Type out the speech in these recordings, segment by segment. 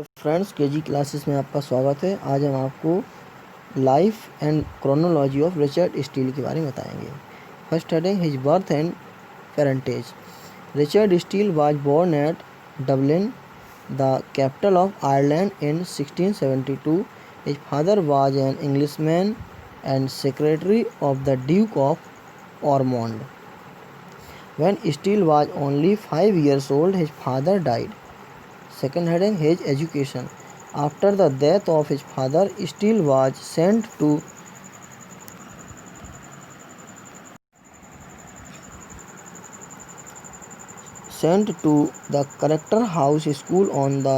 Friends, KG classes में आपका स्वागत है। आज हम आपको life and chronology of Richard Steele के बारे में बताएंगे। First heading, his birth and parentage. Richard Steele was born at Dublin, the capital of Ireland, in 1672. His father was an Englishman and secretary of the Duke of Ormond. When Steele was only 5 years old, his father died. Second heading, his education. After the death of his father, Steele was sent to the Charter House School on the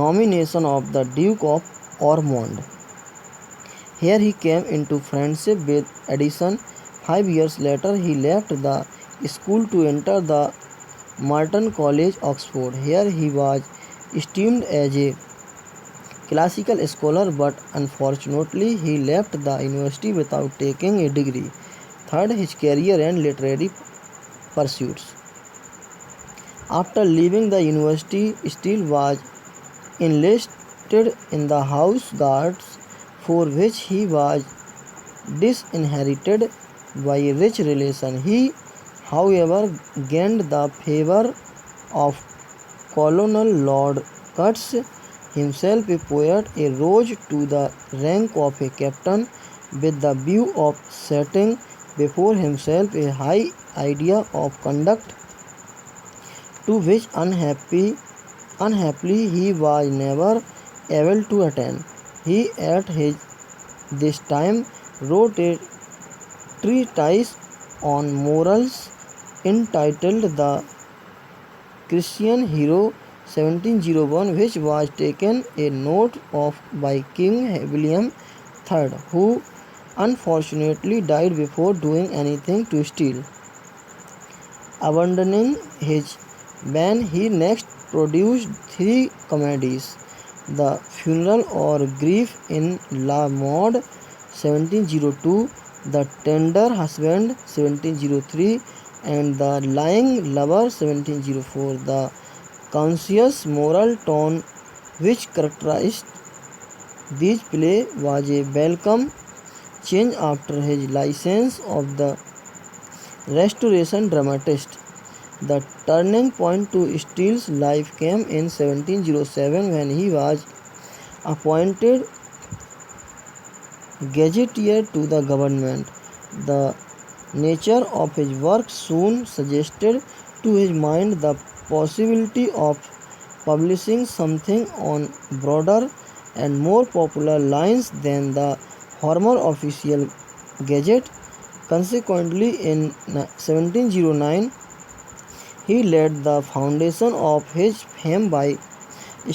nomination of the Duke of Ormond. Here he came into friendship with Addison. 5 years later, he left the school to enter the Merton College, Oxford. Here he was esteemed as a classical scholar, but unfortunately he left the university without taking a degree. Third, his career and literary pursuits. After leaving the university, Steele was enlisted in the House Guards, for which he was disinherited by a rich relation. He, however, gained the favor of Colonel Lord Cutts, himself a poet, a rose to the rank of a captain, with the view of setting before himself a high idea of conduct, to which unhappily he was never able to attain. He at this time wrote a treatise on morals entitled The Christian Hero 1701, which was taken a note of by King William III, who unfortunately died before doing anything to Steele. Abandoning his ban, he next produced 3 comedies: The Funeral or Grief in La Mode 1702, The Tender Husband 1703, and The Lying Lover 1704. The conscious moral tone which characterized these plays was a welcome change after his license of the Restoration dramatist. The turning point to Steele's life came in 1707 when he was appointed gazetteer to the government. The nature of his work soon suggested to his mind the possibility of publishing something on broader and more popular lines than the former official gazette. Consequently, in 1709, he laid the foundation of his fame by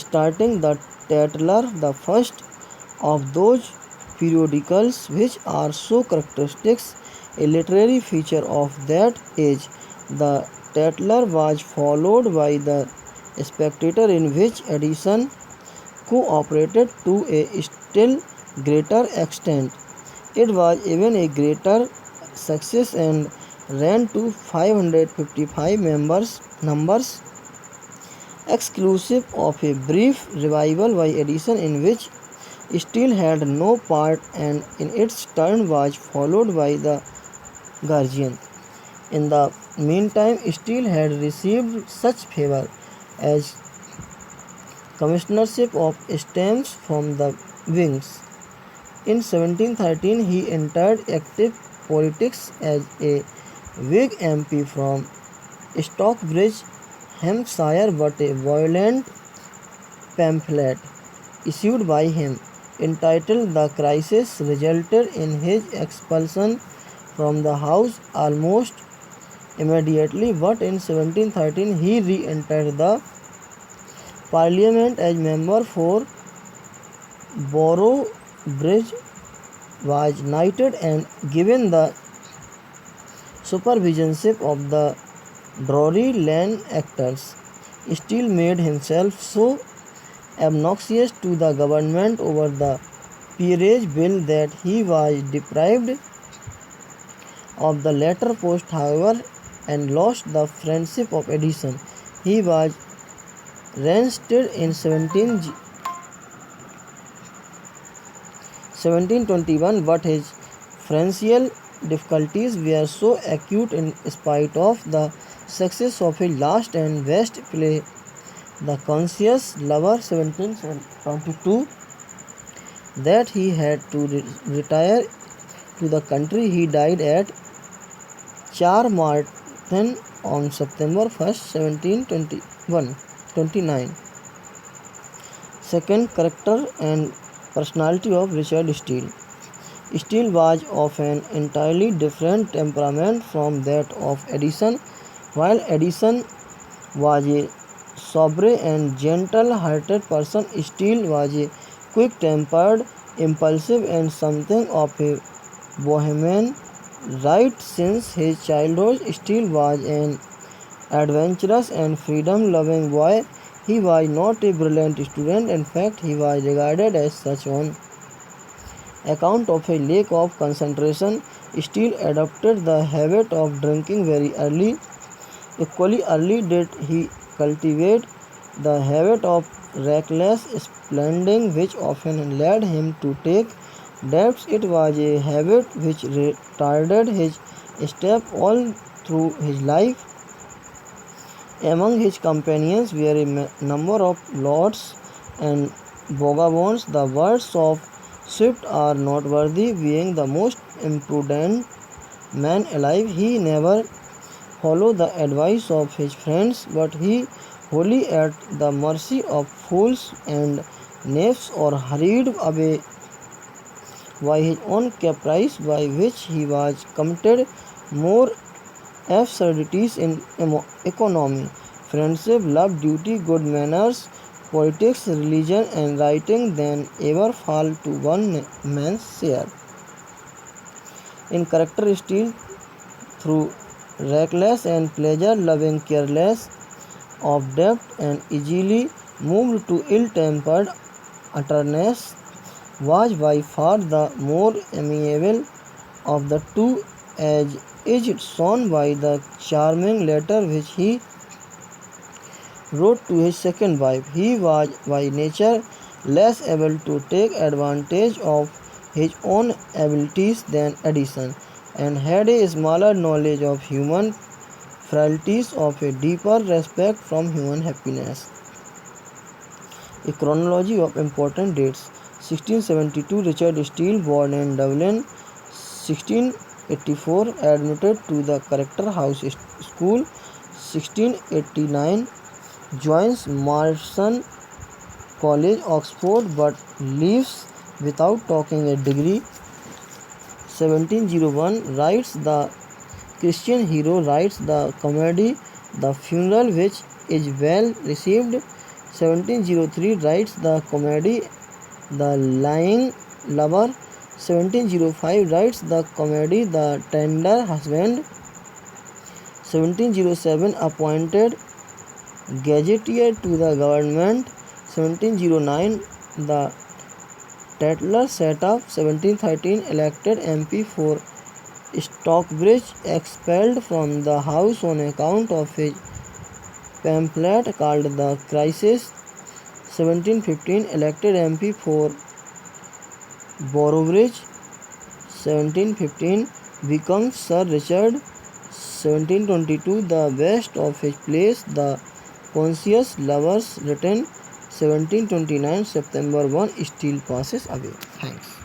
starting the Tatler, the first of those periodicals which are so characteristic a literary feature of that age. The Tatler was followed by the Spectator, in which Addison cooperated to a still greater extent. It was even a greater success and ran to 555 numbers, exclusive of a brief revival by Addison in which Steele had no part, and in its turn was followed by the Guardian. In the meantime, Steele had received such favor as commissionership of stamps from the Whigs. In 1713, he entered active politics as a Whig MP from Stockbridge, Hampshire, but a violent pamphlet issued by him entitled The Crisis resulted in his expulsion from the House almost immediately, but in 1713 he re-entered the Parliament as member for Boroughbridge, was knighted and given the supervisionship of the Drury Lane actors. Steele made himself so obnoxious to the government over the peerage bill that he was deprived of the latter post, however, and lost the friendship of Addison. He was Reinsted in 1721, but his financial difficulties were so acute in spite of the success of his last and best play, The Conscious Lover 1722, that he had to retire to the country. He died at Carmarthen on September 1st, 1729. Second, character and personality of Richard Steele. Steele was of an entirely different temperament from that of Edison. While Edison was a sober and gentle-hearted person, Steele was a quick-tempered, impulsive, and something of a bohemian. Right since his childhood, Steele was an adventurous and freedom-loving boy. He was not a brilliant student. In fact, he was regarded as such on account of a lack of concentration. Steele adopted the habit of drinking very early. Equally early did he cultivate the habit of reckless spending, which often led him to take debts. It was a habit which retarded his step all through his life. Among his companions were a number of lords and vagabonds. The words of Swift are noteworthy. Being the most imprudent man alive, he never followed the advice of his friends, but he wholly at the mercy of fools and knaves, or hurried away by his own caprice, by which he was committed more absurdities in economy, friendship, love, duty, good manners, politics, religion, and writing than ever fall to one man's share. In character, Steele, through reckless and pleasure-loving, careless of debt, and easily moved to ill-tempered utterance, was by far the more amiable of the two, as is shown by the charming letter which he wrote to his second wife. He was by nature less able to take advantage of his own abilities than Edison, and had a smaller knowledge of human frailties, of a deeper respect from human happiness. A chronology of important dates. 1672, Richard Steele, born in Dublin. 1684, admitted to the Character House School. 1689, joins Merton College, Oxford, but leaves without taking a degree. 1701, writes the Christian hero, writes the comedy The Funeral, which is well received. 1703, writes the comedy The Lying Lover. 1705, writes the comedy The Tender Husband. 1707, appointed gazetteer to the government. 1709, the Tatler set up. 1713, elected MP for Stockbridge, expelled from the House on account of his pamphlet called The Crisis. 1715, elected MP for Boroughbridge. 1715, becomes Sir Richard. 1722, the best of his plays, The Conscious Lovers, written. 1729, September 1, Steele passes away. Thanks.